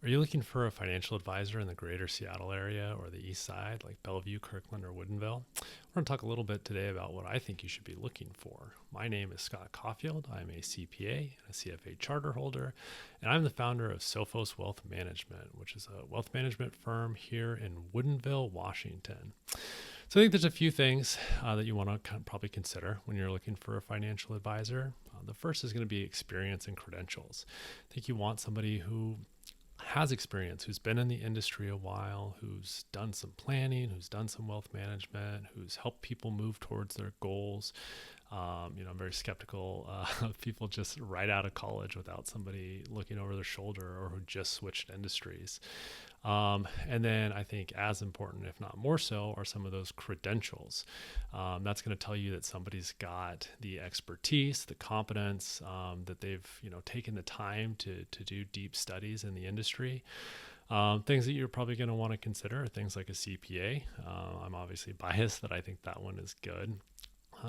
Are you looking for a financial advisor in the greater Seattle area or the east side, like Bellevue, Kirkland, or Woodinville? We're going to talk a little bit today about what I think you should be looking for. My name is Scott Caulfield. I'm a CPA and a CFA charter holder, and I'm the founder of Sophos Wealth Management, which is a wealth management firm here in Woodinville, Washington. So I think there's a few things that you want to probably consider when you're looking for a financial advisor. The first is going to be experience and credentials. I think you want somebody who has experience, who's been in the industry a while, who's done some planning, who's done some wealth management, who's helped people move towards their goals. I'm very skeptical of people just right out of college without somebody looking over their shoulder or who just switched industries. And then I think as important, if not more so, are some of those credentials. That's going to tell you that somebody's got the expertise, the competence, that they've taken the time to do deep studies in the industry. Things that you're probably going to want to consider are things like a CPA. I'm obviously biased that I think that one is good.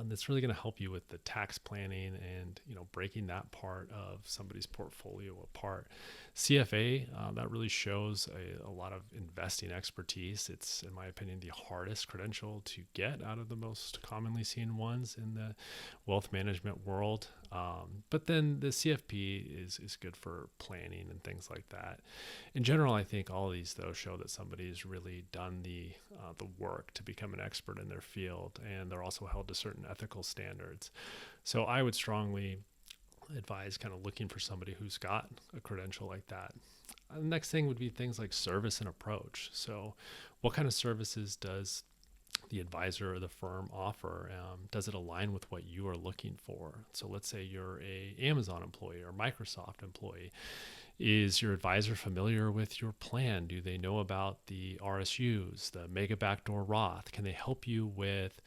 That's really going to help you with the tax planning and breaking that part of somebody's portfolio apart. CFA, that really shows a lot of investing expertise. It's, in my opinion, the hardest credential to get out of the most commonly seen ones in the wealth management world. But then the CFP is good for planning and things like that. In general, I think all of these, though, show that somebody's really done the work to become an expert in their field, and they're also held to certain ethical standards. So I would strongly advise kind of looking for somebody who's got a credential like that. The next thing would be things like service and approach. So what kind of services does the advisor or the firm offer? Does it align with what you are looking for? So let's say you're a Amazon employee or Microsoft employee. Is your advisor familiar with your plan? Do they know about the RSUs, the mega backdoor Roth? Can they help you with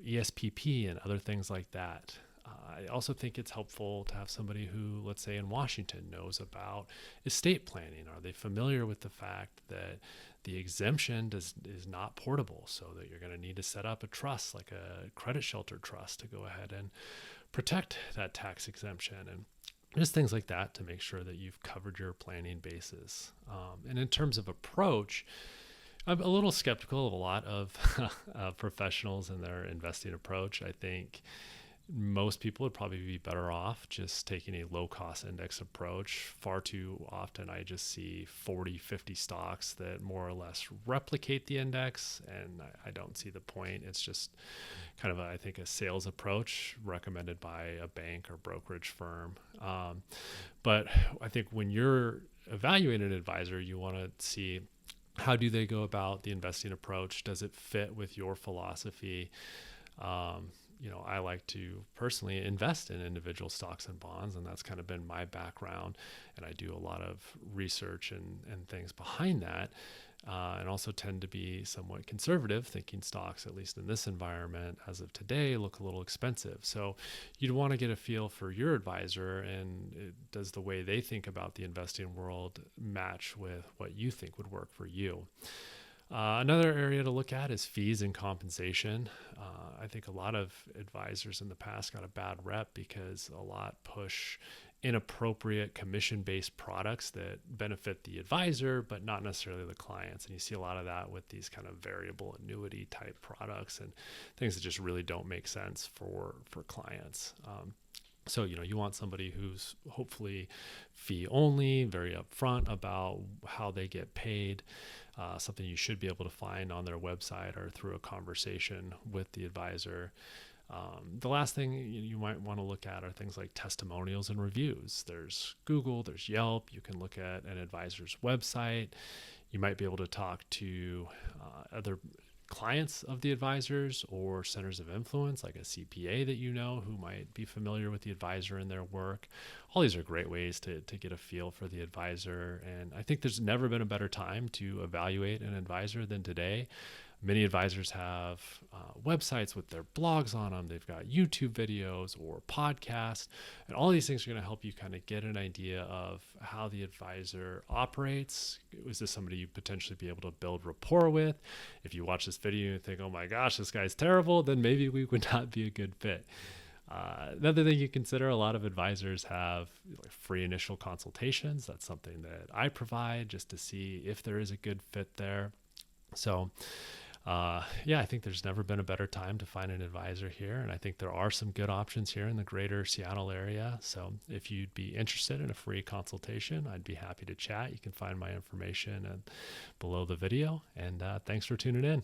ESPP and other things like that? I also think it's helpful to have somebody who, let's say in Washington, knows about estate planning. Are they familiar with the fact that the exemption is not portable, so that you're going to need to set up a trust, like a credit shelter trust, to go ahead and protect that tax exemption, and just things like that to make sure that you've covered your planning bases. And in terms of approach, I'm a little skeptical of a lot of professionals and their investing approach. I think most people would probably be better off just taking a low cost index approach. Far too often I just see 40, 50 stocks that more or less replicate the index, and I don't see the point. It's just kind of, I think, a sales approach recommended by a bank or brokerage firm. But I think when you're evaluating an advisor, you want to see, how do they go about the investing approach? Does it fit with your philosophy? I like to personally invest in individual stocks and bonds, and that's kind of been my background. And I do a lot of research and things behind that, and also tend to be somewhat conservative, thinking stocks, at least in this environment as of today, look a little expensive. So you'd want to get a feel for your advisor, and does the way they think about the investing world match with what you think would work for you? Another area to look at is fees and compensation. I think a lot of advisors in the past got a bad rep because a lot push inappropriate commission-based products that benefit the advisor, but not necessarily the clients. And you see a lot of that with these kind of variable annuity type products and things that just really don't make sense for clients. So, you want somebody who's hopefully fee only, very upfront about how they get paid, something you should be able to find on their website or through a conversation with the advisor. The last thing you might want to look at are things like testimonials and reviews. There's Google, there's Yelp. You can look at an advisor's website. You might be able to talk to other clients of the advisors or centers of influence, like a CPA that who might be familiar with the advisor and their work. All these are great ways to get a feel for the advisor. And I think there's never been a better time to evaluate an advisor than today. Many advisors have websites with their blogs on them. They've got YouTube videos or podcasts, and all these things are going to help you kind of get an idea of how the advisor operates. Is this somebody you potentially be able to build rapport with? If you watch this video and think, oh my gosh, this guy's terrible, then maybe we would not be a good fit. Another thing you consider, a lot of advisors have like free initial consultations. That's something that I provide just to see if there is a good fit there. So, yeah, I think there's never been a better time to find an advisor here. And I think there are some good options here in the greater Seattle area. So if you'd be interested in a free consultation, I'd be happy to chat. You can find my information below the video. And thanks for tuning in.